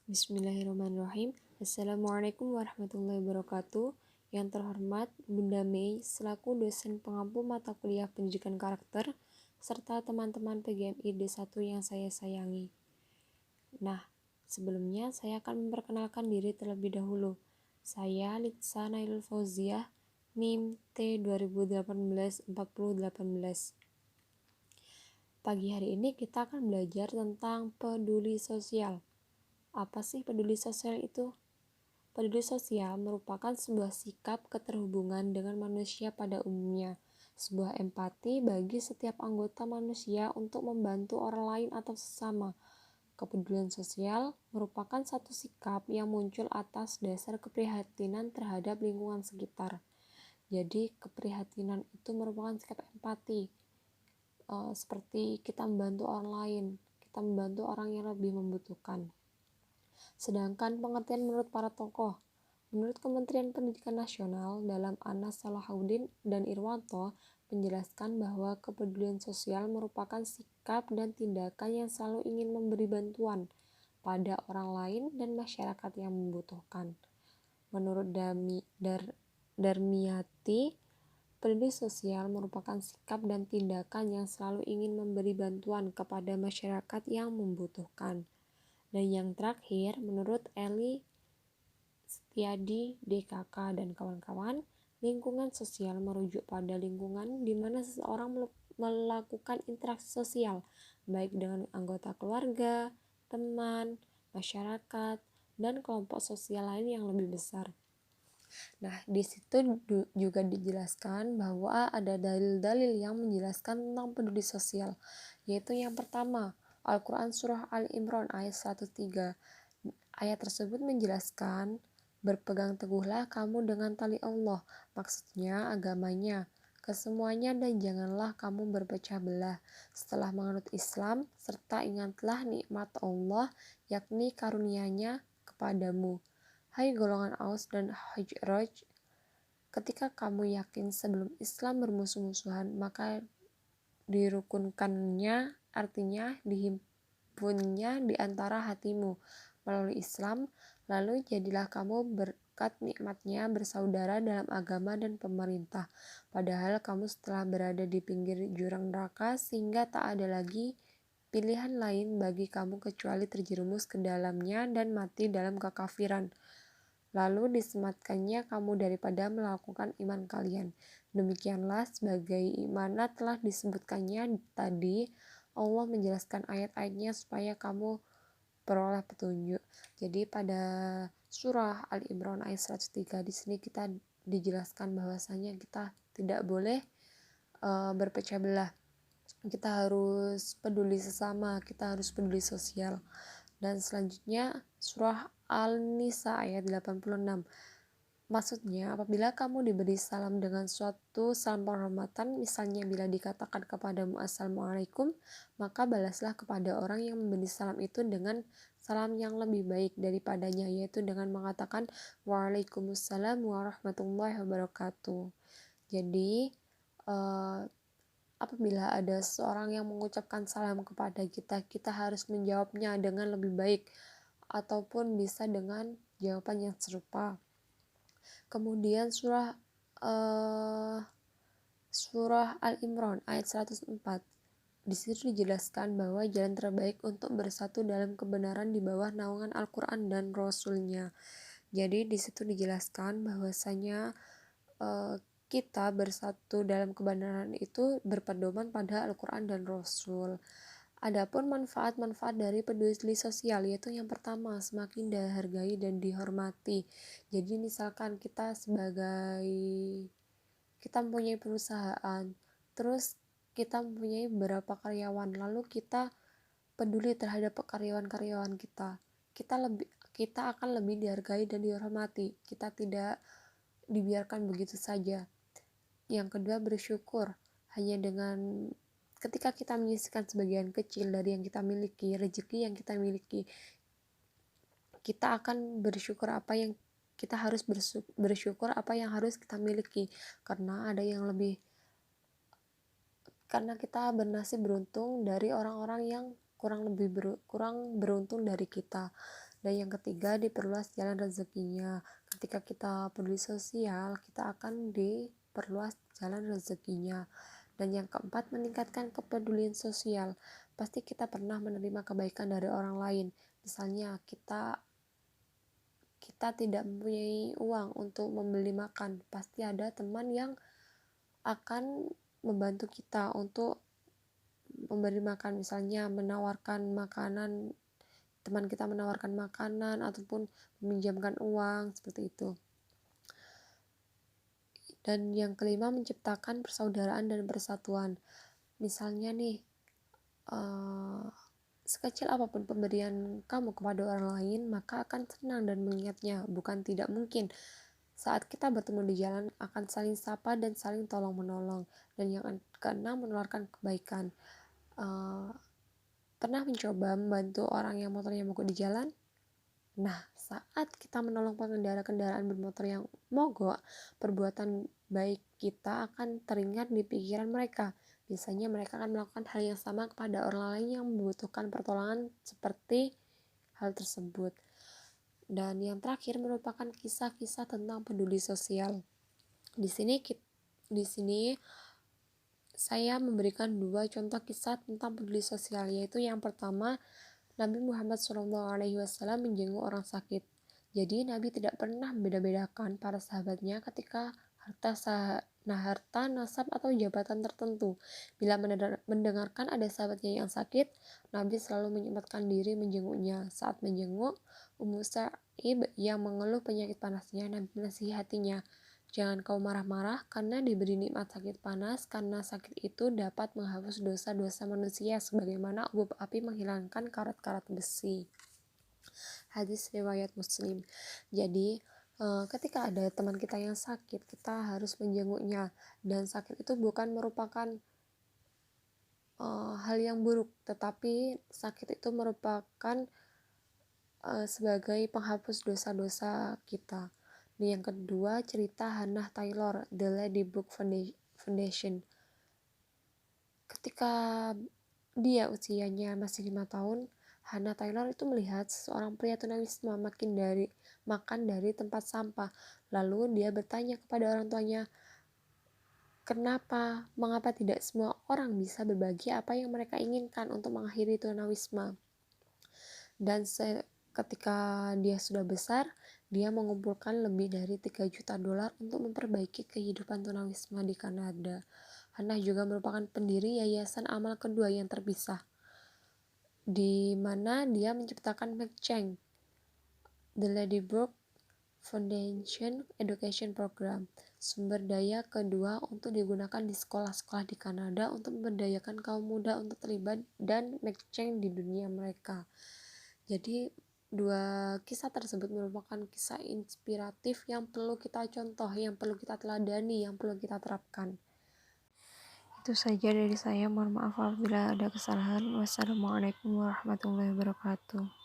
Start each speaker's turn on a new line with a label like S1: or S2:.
S1: Bismillahirrahmanirrahim. Assalamualaikum warahmatullahi wabarakatuh. Yang terhormat Bunda Mei selaku dosen pengampu mata kuliah pendidikan karakter serta teman-teman PGMI D1 yang saya sayangi. Nah, sebelumnya saya akan memperkenalkan diri terlebih dahulu. Saya Litsa Nailul Fauziah, NIM T 2018-4018. Pagi hari ini kita akan belajar tentang peduli sosial. Apa sih peduli sosial itu? Peduli sosial merupakan sebuah sikap keterhubungan dengan manusia pada umumnya, sebuah empati bagi setiap anggota manusia untuk membantu orang lain atau sesama. Kepedulian sosial merupakan satu sikap yang muncul atas dasar keprihatinan terhadap lingkungan sekitar. Jadi keprihatinan itu merupakan sikap empati, seperti kita membantu orang lain, kita membantu orang yang lebih membutuhkan. Sedangkan pengertian menurut para tokoh, menurut Kementerian Pendidikan Nasional dalam Anas Salahuddin dan Irwanto menjelaskan bahwa kepedulian sosial merupakan sikap dan tindakan yang selalu ingin memberi bantuan pada orang lain dan masyarakat yang membutuhkan. Menurut Darmiati, peduli sosial merupakan sikap dan tindakan yang selalu ingin memberi bantuan kepada masyarakat yang membutuhkan. Dan yang terakhir, menurut Eli Setiadi, DKK, dan kawan-kawan, lingkungan sosial merujuk pada lingkungan di mana seseorang melakukan interaksi sosial, baik dengan anggota keluarga, teman, masyarakat, dan kelompok sosial lain yang lebih besar. Nah, di situ juga dijelaskan bahwa ada dalil-dalil yang menjelaskan tentang peduli sosial, yaitu yang pertama, Al-Quran Surah Al-Imran ayat 103. Ayat tersebut menjelaskan, berpegang teguhlah kamu dengan tali Allah, maksudnya agamanya, kesemuanya dan janganlah kamu berpecah belah setelah menganut Islam, serta ingatlah nikmat Allah, yakni karunia-Nya kepadamu. Hai golongan Aus dan Khazraj, ketika kamu yakin sebelum Islam bermusuh-musuhan, maka dirukunkannya, artinya dihimpunnya di antara hatimu melalui Islam, lalu jadilah kamu berkat nikmatnya bersaudara dalam agama dan pemerintah, padahal kamu setelah berada di pinggir jurang neraka sehingga tak ada lagi pilihan lain bagi kamu kecuali terjerumus ke dalamnya dan mati dalam kekafiran, lalu disematkannya kamu daripada melakukan iman kalian. Demikianlah sebagaimana telah disebutkannya tadi, Allah menjelaskan ayat-ayatnya supaya kamu peroleh petunjuk. Jadi pada surah Al-Imran ayat 103 di sini kita dijelaskan bahwasanya kita tidak boleh berpecah belah. Kita harus peduli sesama, kita harus peduli sosial. Dan selanjutnya surah Al-Nisa ayat 86. Maksudnya, apabila kamu diberi salam dengan suatu salam penghormatan, misalnya bila dikatakan kepadamu Assalamualaikum, maka balaslah kepada orang yang memberi salam itu dengan salam yang lebih baik daripadanya, yaitu dengan mengatakan Waalaikumsalam warahmatullahi wabarakatuh. Jadi, apabila ada seorang yang mengucapkan salam kepada kita, kita harus menjawabnya dengan lebih baik, ataupun bisa dengan jawaban yang serupa. Kemudian surah Al-Imran ayat 104. Di situ dijelaskan bahwa jalan terbaik untuk bersatu dalam kebenaran di bawah naungan Al-Quran dan Rasul-Nya. Jadi di situ dijelaskan bahwasanya kita bersatu dalam kebenaran itu berpedoman pada Al-Quran dan Rasul. Adapun manfaat-manfaat dari peduli sosial, yaitu yang pertama, semakin dihargai dan dihormati. Jadi misalkan kita mempunyai perusahaan, terus kita mempunyai beberapa karyawan, lalu kita peduli terhadap karyawan-karyawan kita, kita akan lebih dihargai dan dihormati. Kita tidak dibiarkan begitu saja. Yang kedua, bersyukur. Hanya dengan ketika kita menyisihkan sebagian kecil dari yang kita miliki, rezeki yang kita miliki, kita akan bersyukur kita harus bersyukur apa yang harus kita miliki, karena kita bernasib beruntung dari orang-orang yang kurang beruntung dari kita. Dan yang ketiga, diperluas jalan rezekinya. Ketika kita peduli sosial, kita akan diperluas jalan rezekinya. Dan yang keempat, meningkatkan kepedulian sosial. Pasti kita pernah menerima kebaikan dari orang lain. Misalnya kita tidak mempunyai uang untuk membeli makan, pasti ada teman yang akan membantu kita untuk memberi makan, misalnya menawarkan makanan, teman kita menawarkan makanan ataupun meminjamkan uang, seperti itu. Dan yang kelima, menciptakan persaudaraan dan persatuan. Misalnya nih, sekecil apapun pemberian kamu kepada orang lain, maka akan senang dan mengingatnya. Bukan tidak mungkin, saat kita bertemu di jalan akan saling sapa dan saling tolong menolong. Dan yang keenam, menularkan kebaikan. Pernah mencoba membantu orang yang motornya mogok di jalan? Nah, saat kita menolong pengendara kendaraan bermotor yang mogok, perbuatan baik kita akan teringat di pikiran mereka. Biasanya mereka akan melakukan hal yang sama kepada orang lain yang membutuhkan pertolongan seperti hal tersebut. Dan yang terakhir merupakan kisah-kisah tentang peduli sosial. Di sini saya memberikan 2 contoh kisah tentang peduli sosial, yaitu yang pertama, Nabi Muhammad SAW menjenguk orang sakit. Jadi Nabi tidak pernah membeda-bedakan para sahabatnya ketika harta, nasab, atau jabatan tertentu. Bila mendengarkan ada sahabatnya yang sakit, Nabi selalu menyempatkan diri menjenguknya. Saat menjenguk Ummu Sa'ib yang mengeluh penyakit panasnya, Nabi menasihatinya, jangan kau marah-marah karena diberi nikmat sakit panas, karena sakit itu dapat menghapus dosa-dosa manusia sebagaimana uap api menghilangkan karat-karat besi. Hadis riwayat Muslim. Jadi ketika ada teman kita yang sakit, kita harus menjenguknya. Dan sakit itu bukan merupakan hal yang buruk, tetapi sakit itu merupakan sebagai penghapus dosa-dosa kita. Dan yang kedua, cerita Hannah Taylor, The Lady Book Foundation. Ketika dia usianya masih 5 tahun, Hannah Taylor itu melihat seorang pria tunawisma makan dari tempat sampah. Lalu dia bertanya kepada orang tuanya, mengapa tidak semua orang bisa berbagi apa yang mereka inginkan untuk mengakhiri tunawisma? Dan ketika dia sudah besar, dia mengumpulkan lebih dari 3 juta dolar untuk memperbaiki kehidupan tunawisma di Kanada. Hannah juga merupakan pendiri yayasan amal kedua yang terpisah, di mana dia menciptakan McCheng, The Ladybrook Foundation Education Program, sumber daya kedua untuk digunakan di sekolah-sekolah di Kanada untuk memberdayakan kaum muda untuk terlibat dan McCheng di dunia mereka. Jadi 2 kisah tersebut merupakan kisah inspiratif yang perlu kita contoh, yang perlu kita teladani, yang perlu kita terapkan. Itu saja dari saya. Mohon maaf apabila ada kesalahan. Wassalamualaikum warahmatullahi wabarakatuh.